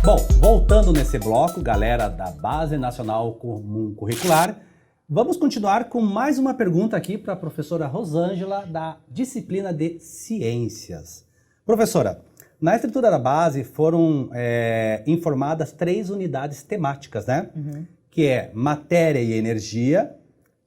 Bom, voltando nesse bloco, galera da Base Nacional Comum Curricular, vamos continuar com mais uma pergunta aqui para a professora Rosângela, da disciplina de Ciências. Professora, na estrutura da base foram informadas 3 unidades temáticas, né? Que é matéria e energia,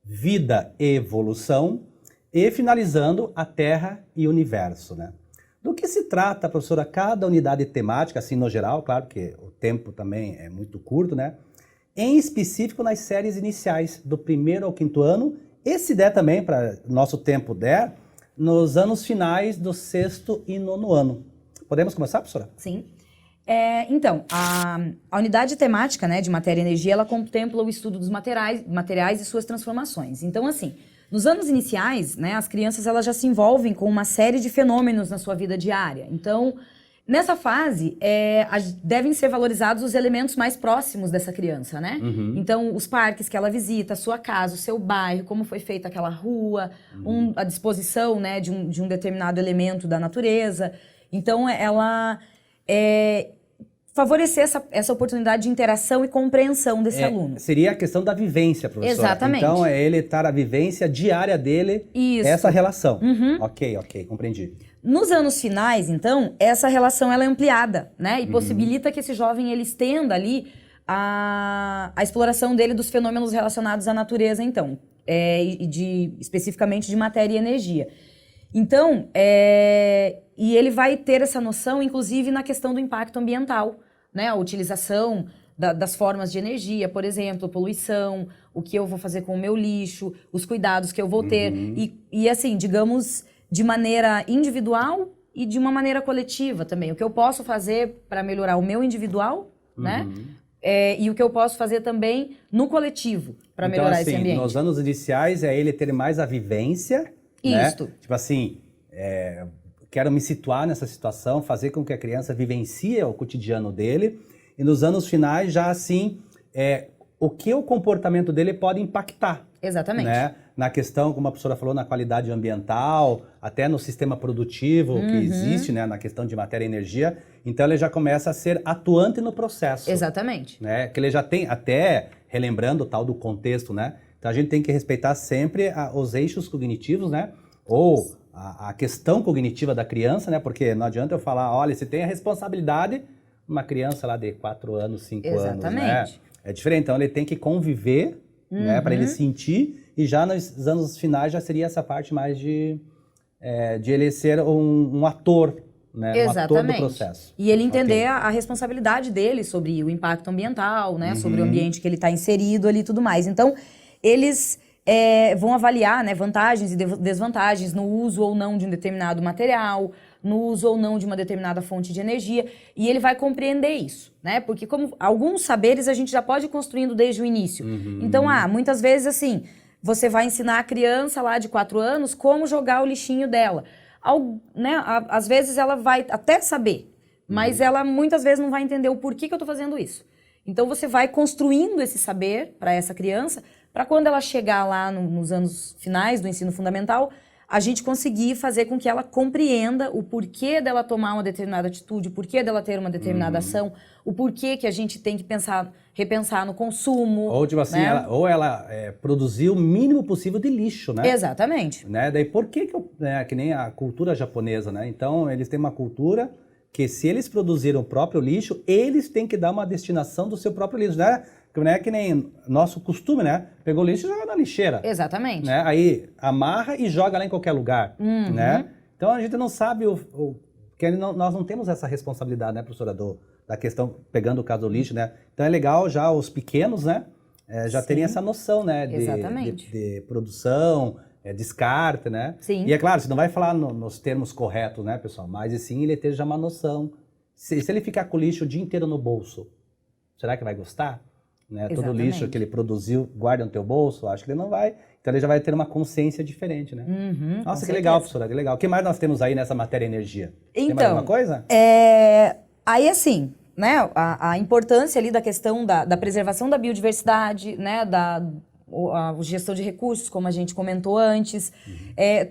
vida e evolução, e finalizando a Terra e universo, né? Do que se trata, professora, cada unidade temática, assim no geral, claro que o tempo também é muito curto, né? Em específico nas séries iniciais, do 1º ao 5º ano, e se der também, para nosso tempo der, nos anos finais do 6º e 9º ano. Podemos começar, professora? Sim. Então, a unidade temática, né, de matéria e energia, ela contempla o estudo dos materiais e suas transformações. Então, assim, nos anos iniciais, né, as crianças elas já se envolvem com uma série de fenômenos na sua vida diária. Então, nessa fase, devem ser valorizados os elementos mais próximos dessa criança, né? Então, os parques que ela visita, a sua casa, o seu bairro, como foi feita aquela rua, a disposição, né, de um determinado elemento da natureza. Então, ela favorecer essa oportunidade de interação e compreensão desse aluno. Seria a questão da vivência, professora. Exatamente. Então, ele estar a vivência diária dele, essa relação. Ok, compreendi. Nos anos finais, então, essa relação ela é ampliada, né? E possibilita que esse jovem ele estenda ali a exploração dele dos fenômenos relacionados à natureza, então, especificamente de matéria e energia. Então, e ele vai ter essa noção, inclusive, na questão do impacto ambiental, né? A utilização das formas de energia, por exemplo, poluição, o que eu vou fazer com o meu lixo, os cuidados que eu vou ter. E assim, digamos, de maneira individual e de uma maneira coletiva também. O que eu posso fazer para melhorar o meu individual, né? E o que eu posso fazer também no coletivo para melhorar esse ambiente. Nos anos iniciais é ele ter mais a vivência, Isso. Né? Tipo assim, quero me situar nessa situação, fazer com que a criança vivencie o cotidiano dele. E nos anos finais, já assim, o que o comportamento dele pode impactar. Exatamente. Né? Na questão, como a professora falou, na qualidade ambiental, até no sistema produtivo que existe, né? Na questão de matéria e energia. Então, ele já começa a ser atuante no processo. Exatamente. Né? Que ele já tem, até relembrando o tal do contexto, né? Então, a gente tem que respeitar sempre os eixos cognitivos, né? Ou a questão cognitiva da criança, né? Porque não adianta eu falar, olha, você tem a responsabilidade, uma criança lá de 4 anos, 5 anos, né? É diferente, então ele tem que conviver, né? Para ele sentir, e já nos anos finais já seria essa parte mais de ele ser um ator, né? Exatamente. Um ator do processo. E ele entender a responsabilidade dele sobre o impacto ambiental, né? Sobre o ambiente que ele está inserido ali e tudo mais. Então, eles vão avaliar, né, vantagens e desvantagens no uso ou não de um determinado material, no uso ou não de uma determinada fonte de energia, e ele vai compreender isso, né? Porque como alguns saberes a gente já pode ir construindo desde o início. Então, muitas vezes assim, você vai ensinar a criança lá de 4 anos como jogar o lixinho dela. Né, às vezes ela vai até saber, mas ela muitas vezes não vai entender o porquê que eu estou fazendo isso. Então você vai construindo esse saber para essa criança, para quando ela chegar lá nos anos finais do ensino fundamental, a gente conseguir fazer com que ela compreenda o porquê dela tomar uma determinada atitude, o porquê dela ter uma determinada ação, o porquê que a gente tem que repensar no consumo. Ou tipo assim, né? ela produzir o mínimo possível de lixo, né? Exatamente. Né? Daí por que que nem a cultura japonesa, né? Então eles têm uma cultura que se eles produziram o próprio lixo, eles têm que dar uma destinação do seu próprio lixo, né? Não é que nem nosso costume, né? Pegou o lixo e joga na lixeira. Exatamente. Né? Aí amarra e joga lá em qualquer lugar, né? Então a gente não sabe que nós não temos essa responsabilidade, né, professora, da questão, pegando o caso do lixo, né? Então é legal já os pequenos, né? Já terem essa noção, né? De produção, descarte, né? Sim. E é claro, você não vai falar nos termos corretos, né, pessoal? Mas sim ele ter já uma noção. Se ele ficar com o lixo o dia inteiro no bolso, será que vai gostar? Né? Todo o lixo que ele produziu, guarda no teu bolso, acho que ele não vai. Então ele já vai ter uma consciência diferente, né? Nossa, que legal, professora, que legal. O que mais nós temos aí nessa matéria energia? Então, tem mais alguma coisa? Aí assim, né, a importância ali da questão da preservação da biodiversidade, né, a gestão de recursos, como a gente comentou antes,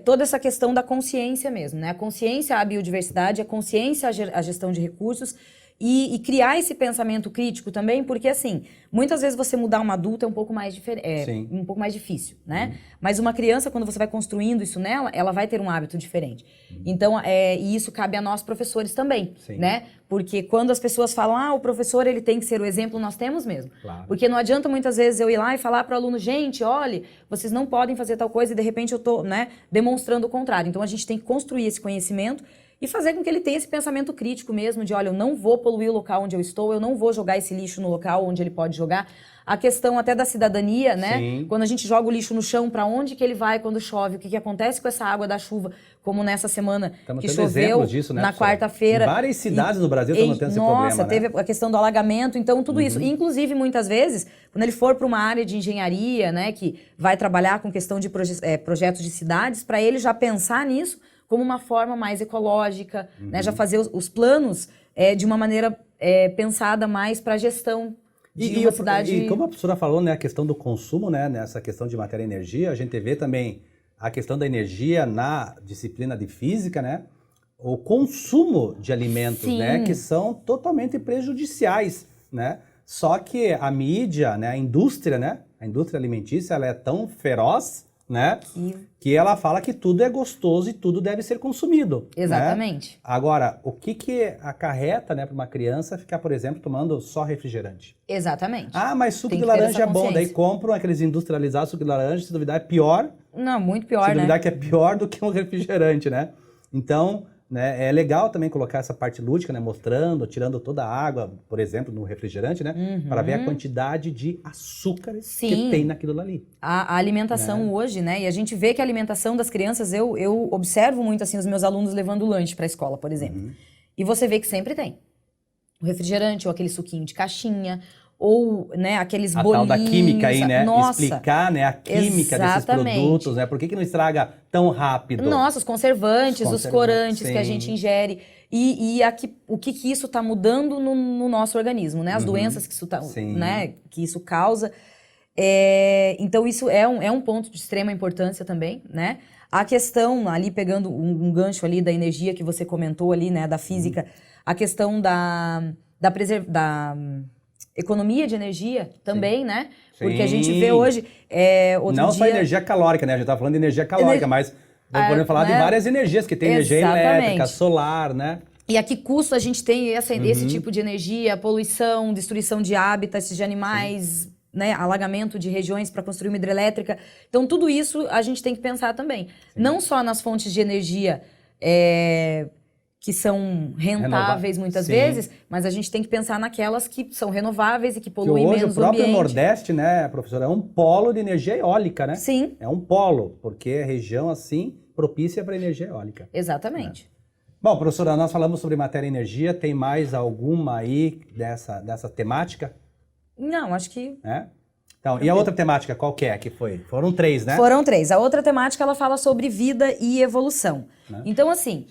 toda essa questão da consciência mesmo, né? A consciência à biodiversidade, a consciência à gestão de recursos E criar esse pensamento crítico também, porque assim, muitas vezes você mudar uma adulta é um pouco mais um pouco mais difícil, né? Mas uma criança, quando você vai construindo isso nela, ela vai ter um hábito diferente. Então, e isso cabe a nós professores também, né? Porque quando as pessoas falam, o professor ele tem que ser o exemplo, nós temos mesmo. Claro. Porque não adianta muitas vezes eu ir lá e falar para o aluno, gente, olha, vocês não podem fazer tal coisa e de repente eu tô, né, demonstrando o contrário. Então a gente tem que construir esse conhecimento e fazer com que ele tenha esse pensamento crítico mesmo de, olha, eu não vou poluir o local onde eu estou, eu não vou jogar esse lixo no local onde ele pode jogar. A questão até da cidadania, né? Sim. Quando a gente joga o lixo no chão, para onde que ele vai quando chove? O que acontece com essa água da chuva? Como nessa semana que choveu disso, né, na quarta-feira. Várias cidades no Brasil estão tendo esse problema, Nossa, teve a questão do alagamento, então tudo isso. Inclusive, muitas vezes, quando ele for para uma área de engenharia, né, que vai trabalhar com questão de projetos de cidades, para ele já pensar nisso como uma forma mais ecológica, né, já fazer os planos de uma maneira pensada mais para a gestão de uma cidade. E como a professora falou, né, a questão do consumo, né, nessa questão de matéria e energia, a gente vê também a questão da energia na disciplina de física, né, o consumo de alimentos, né, que são totalmente prejudiciais, né, só que a mídia, né, a indústria alimentícia, ela é tão feroz, né, que ela fala que tudo é gostoso e tudo deve ser consumido. Exatamente. Né? Agora, o que acarreta, né, para uma criança ficar, por exemplo, tomando só refrigerante? Exatamente. Mas suco de laranja é bom, daí compram aqueles industrializados suco de laranja, se duvidar é pior. Não, muito pior, se duvidar que é pior do que um refrigerante, né? Então, né, é legal também colocar essa parte lúdica, né, mostrando, tirando toda a água, por exemplo, no refrigerante, né, para ver a quantidade de açúcares que tem naquilo ali. A alimentação hoje, né, e a gente vê que a alimentação das crianças, eu observo muito assim os meus alunos levando lanche para a escola, por exemplo. E você vê que sempre tem o refrigerante ou aquele suquinho de caixinha, ou, né, aqueles bolinhos. A tal da química aí, né? Nossa, explicar, né, a química desses produtos, né? Por que não estraga tão rápido? Nossa, os conservantes, os corantes que a gente ingere. E o que isso está mudando no nosso organismo, né? As doenças que isso, né, que isso causa. Então, isso é um ponto de extrema importância também, né? A questão, ali pegando um gancho ali da energia que você comentou ali, né, da física, a questão da economia de energia também, né? Porque a gente vê hoje... Não só energia calórica, né? A gente tá falando de energia calórica, mas podemos falar de várias energias, que tem energia elétrica, solar, né? E a que custo a gente tem esse tipo de energia, poluição, destruição de hábitats de animais, né? Alagamento de regiões para construir uma hidrelétrica. Então, tudo isso a gente tem que pensar também. Não só nas fontes de energia... que são rentáveis muitas vezes, mas a gente tem que pensar naquelas que são renováveis e que poluem menos o ambiente. Hoje o próprio Nordeste, né, professora, é um polo de energia eólica, né? Sim. É um polo, porque é região, assim, propícia para energia eólica. Exatamente. Bom, professora, nós falamos sobre matéria e energia, tem mais alguma aí dessa temática? Não, acho que... Então, e a outra temática, qual que é que foi? Foram 3, né? Foram 3. A outra temática, ela fala sobre vida e evolução. Então, assim...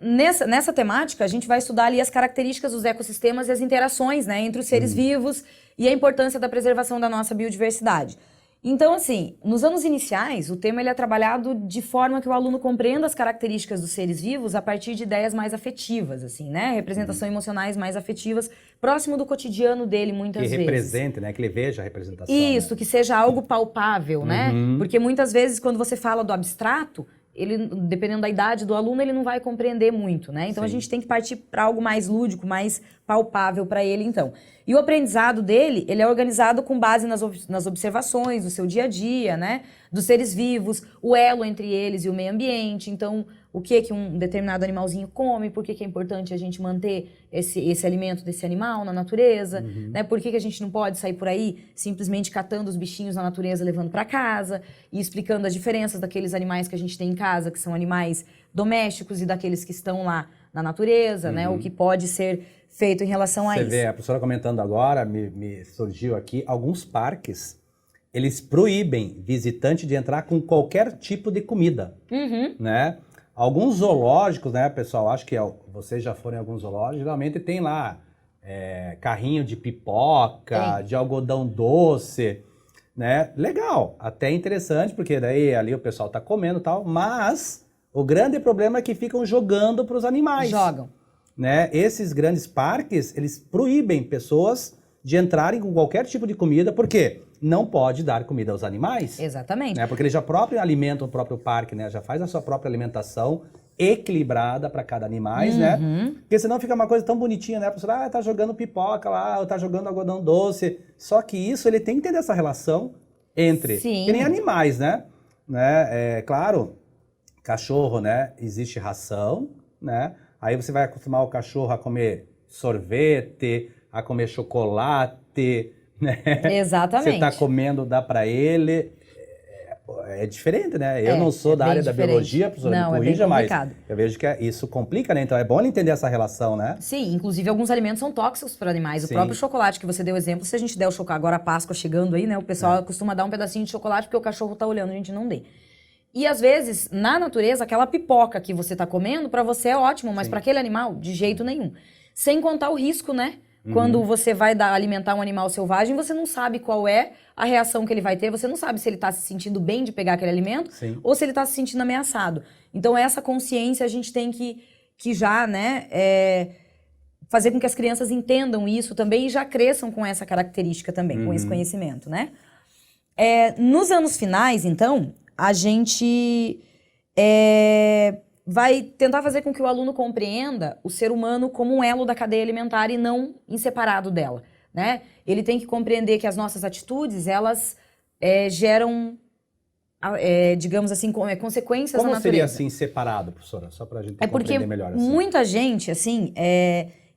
Nessa temática, a gente vai estudar ali as características dos ecossistemas e as interações, né, entre os seres vivos e a importância da preservação da nossa biodiversidade. Então, assim, nos anos iniciais, o tema ele é trabalhado de forma que o aluno compreenda as características dos seres vivos a partir de ideias mais afetivas, assim, né, representações emocionais mais afetivas, próximo do cotidiano dele, muitas vezes. Que represente, né, que ele veja a representação. Isso, né? que seja algo palpável, né, porque muitas vezes quando você fala do abstrato, ele, dependendo da idade do aluno, ele não vai compreender muito, né? Então, a gente tem que partir para algo mais lúdico, mais palpável para ele, então. E o aprendizado dele, ele é organizado com base nas observações do seu dia a dia, né? Dos seres vivos, o elo entre eles e o meio ambiente. Então, o que um determinado animalzinho come, por que é importante a gente manter esse alimento desse animal na natureza, né? Por que a gente não pode sair por aí simplesmente catando os bichinhos na natureza, levando para casa e explicando as diferenças daqueles animais que a gente tem em casa, que são animais domésticos, e daqueles que estão lá na natureza, né? O que pode ser feito em relação a isso. Você vê, a professora comentando agora, me surgiu aqui, alguns parques, eles proíbem visitante de entrar com qualquer tipo de comida, né? Alguns zoológicos, né, pessoal, acho que vocês já foram em alguns zoológicos, geralmente tem lá carrinho de pipoca, de algodão doce, né? Legal, até interessante, porque daí ali o pessoal tá comendo e tal, mas o grande problema é que ficam jogando para os animais. Jogam. né, esses grandes parques, eles proíbem pessoas de entrarem com qualquer tipo de comida, porque não pode dar comida aos animais. Exatamente. Né, porque eles já próprio alimentam o próprio parque, né, já faz a sua própria alimentação equilibrada para cada animal, né? Porque senão fica uma coisa tão bonitinha, né? A pessoa, tá jogando pipoca lá, ou tá jogando algodão doce. Só que isso, ele tem que ter essa relação entre... Sim. Que nem animais, né? Claro, cachorro, né? Existe ração, né? Aí você vai acostumar o cachorro a comer sorvete, a comer chocolate, né? Exatamente. Você tá comendo, dá para ele... É diferente, né? Eu não sou da área da biologia, professora, me corrija, mas eu vejo que isso complica, né? Então é bom ele entender essa relação, né? Sim, inclusive alguns alimentos são tóxicos para animais. O próprio chocolate que você deu exemplo, se a gente der o chocolate, agora a Páscoa chegando aí, né? O pessoal costuma dar um pedacinho de chocolate porque o cachorro tá olhando, a gente não dê. E às vezes, na natureza, aquela pipoca que você tá comendo, para você é ótimo, mas para aquele animal, de jeito nenhum. Sem contar o risco, né? Quando você vai alimentar um animal selvagem, você não sabe qual é a reação que ele vai ter, você não sabe se ele está se sentindo bem de pegar aquele alimento ou se ele está se sentindo ameaçado. Então, essa consciência a gente tem que já, né, fazer com que as crianças entendam isso também e já cresçam com essa característica também, com esse conhecimento, né? Nos anos finais, então, a gente vai tentar fazer com que o aluno compreenda o ser humano como um elo da cadeia alimentar e não em separado dela, né? Ele tem que compreender que as nossas atitudes, elas geram, digamos assim, consequências na natureza. Como seria assim separado, professora? Só pra gente compreender melhor. Porque muita gente, assim,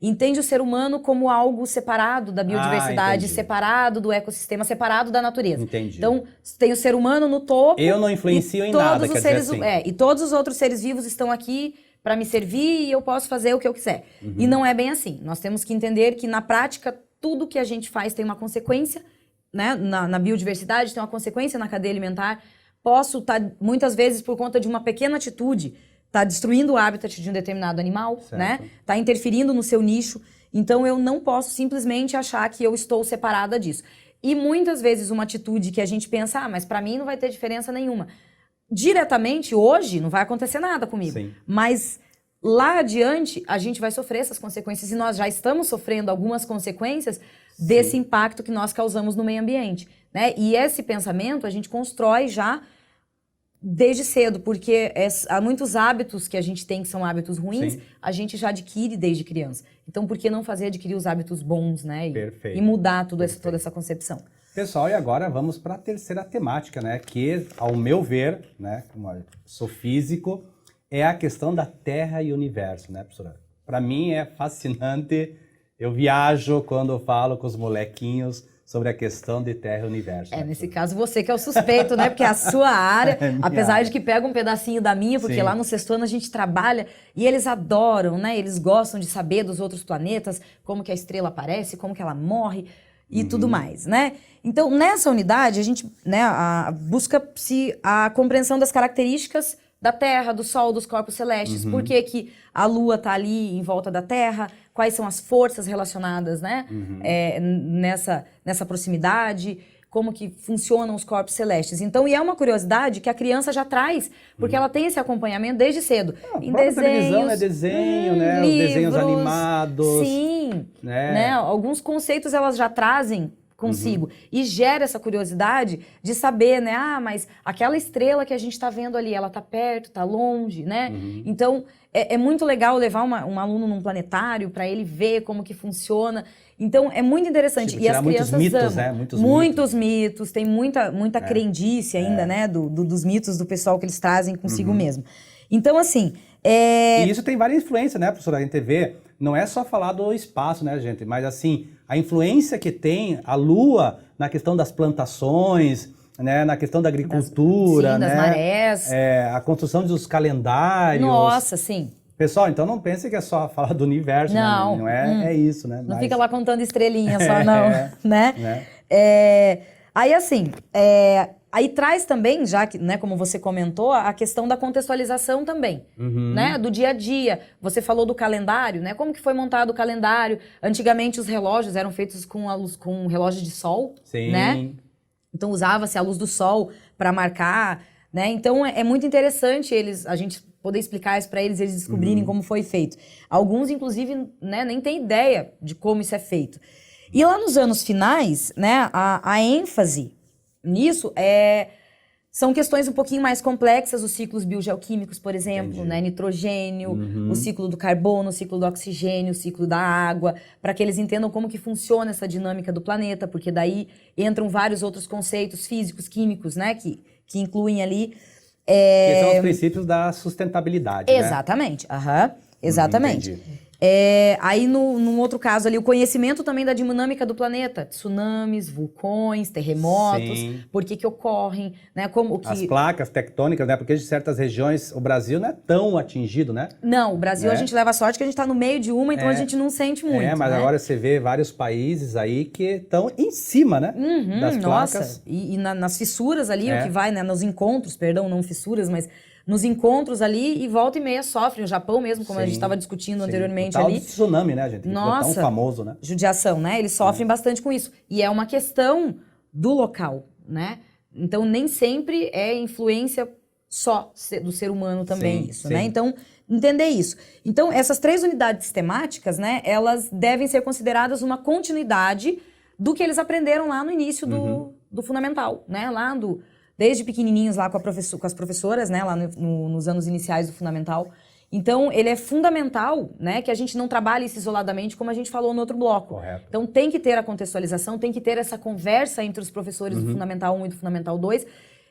entende o ser humano como algo separado da biodiversidade, separado do ecossistema, separado da natureza. Entendi. Então, tem o ser humano no topo. Eu não influencio em nada, quer dizer assim. E todos os outros seres vivos estão aqui para me servir e eu posso fazer o que eu quiser. E não é bem assim. Nós temos que entender que, na prática, tudo que a gente faz tem uma consequência, né? Na biodiversidade tem uma consequência na cadeia alimentar. Posso estar, muitas vezes, por conta de uma pequena atitude, tá destruindo o habitat de um determinado animal, né? Tá interferindo no seu nicho. Então, eu não posso simplesmente achar que eu estou separada disso. E muitas vezes uma atitude que a gente pensa, mas para mim não vai ter diferença nenhuma. Diretamente, hoje, não vai acontecer nada comigo. Mas lá adiante, a gente vai sofrer essas consequências e nós já estamos sofrendo algumas consequências desse impacto que nós causamos no meio ambiente, né? E esse pensamento a gente constrói já desde cedo, porque há muitos hábitos que a gente tem que são hábitos ruins, a gente já adquire desde criança. Então, por que não adquirir os hábitos bons, né? E mudar toda essa concepção. Pessoal, e agora vamos para a terceira temática, né? Que, ao meu ver, né? Como eu sou físico, é a questão da Terra e Universo, né, professora? Para mim é fascinante. Eu viajo quando eu falo com os molequinhos sobre a questão de Terra e Universo. Nesse caso você que é o suspeito, né? Porque é a sua área, apesar de que pega um pedacinho da minha, porque lá no sexto ano a gente trabalha e eles adoram, né? Eles gostam de saber dos outros planetas, como que a estrela aparece, como que ela morre e tudo mais, né? Então, nessa unidade, a gente, né, busca-se a compreensão das características da Terra, do Sol, dos corpos celestes. Por que que a Lua está ali em volta da Terra? Quais são as forças relacionadas, né? Nessa proximidade? Como que funcionam os corpos celestes? Então, e é uma curiosidade que a criança já traz, porque ela tem esse acompanhamento desde cedo. Em televisão, né? Desenho, né? Livros, os desenhos animados. Sim. Né? Alguns conceitos elas já trazem consigo. E gera essa curiosidade de saber, né? Mas aquela estrela que a gente está vendo ali, ela está perto, está longe, né? Então, é muito legal levar um aluno num planetário para ele ver como que funciona. Então, é muito interessante. Tipo, e as crianças muitos mitos, amam. né? Muitos mitos. Tem muita crendice ainda, né? Dos mitos do pessoal que eles trazem consigo mesmo. Então, assim... E isso tem várias influências, né, professora? A gente vê, não é só falar do espaço, né, gente? Mas, assim, a influência que tem a Lua na questão das plantações, né, na questão da agricultura, das marés. A construção dos calendários. Nossa, sim. Pessoal, então não pense que é só falar do universo, não, né? Não é isso, né? Não fica lá contando estrelinha só, não, né? Aí, assim, aí traz também, já que, né, como você comentou, a questão da contextualização também, né? Do dia a dia. Você falou do calendário, né? Como que foi montado o calendário? Antigamente os relógios eram feitos com relógio de sol, né? Então usava-se a luz do sol para marcar, né? Então é muito interessante a gente poder explicar isso para eles, eles descobrirem como foi feito. Alguns, inclusive, né, nem têm ideia de como isso é feito. E lá nos anos finais, né, a ênfase nisso são questões um pouquinho mais complexas, os ciclos biogeoquímicos, por exemplo, né, nitrogênio, o ciclo do carbono, o ciclo do oxigênio, o ciclo da água, para que eles entendam como que funciona essa dinâmica do planeta, porque daí entram vários outros conceitos físicos, químicos, né, que incluem ali... Que são os princípios da sustentabilidade, Exatamente, exatamente. Entendi. Aí, num outro caso ali, o conhecimento também da dinâmica do planeta. Tsunamis, vulcões, terremotos, Sim. por que ocorrem, né? As placas tectônicas, né? Porque de certas regiões o Brasil não é tão atingido, né? Não, o Brasil a gente leva sorte que a gente tá no meio de uma, então a gente não sente muito. Mas né? agora você vê vários países aí que estão em cima, né? Das placas. Nossa, e nas fissuras ali, o que vai, né? Nos encontros, perdão, não fissuras, mas nos encontros ali, e volta e meia sofrem. O Japão mesmo, como a gente estava discutindo anteriormente o tal ali. do tsunami, né, gente? Que ficou tão famoso, né? Judiação, né? Eles sofrem bastante com isso. E é uma questão do local, né? Então, nem sempre é influência só do ser humano também, né? Então, entender isso. Então, essas 3 unidades temáticas, né? Elas devem ser consideradas uma continuidade do que eles aprenderam lá no início do fundamental, né? Desde pequenininhos lá com as professoras, né? Lá nos anos iniciais do fundamental. Então, ele é fundamental, né, que a gente não trabalhe isso isoladamente, como a gente falou no outro bloco. Correto. Então, tem que ter a contextualização, tem que ter essa conversa entre os professores do Fundamental 1 e do Fundamental 2.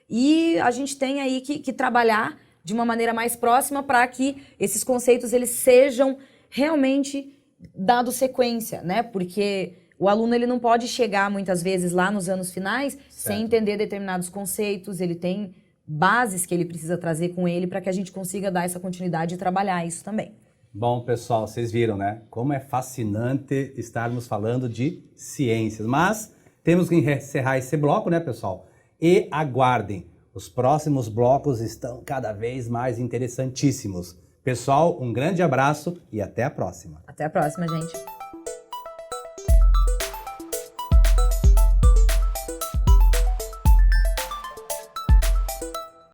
E a gente tem aí que trabalhar de uma maneira mais próxima para que esses conceitos eles sejam realmente dados sequência, né? Porque o aluno ele não pode chegar, muitas vezes, lá nos anos finais sem entender determinados conceitos, ele tem bases que ele precisa trazer com ele para que a gente consiga dar essa continuidade e trabalhar isso também. Bom, pessoal, vocês viram, né? Como é fascinante estarmos falando de ciências. Mas temos que encerrar esse bloco, né, pessoal? E aguardem. Os próximos blocos estão cada vez mais interessantíssimos. Pessoal, um grande abraço e até a próxima. Até a próxima, gente.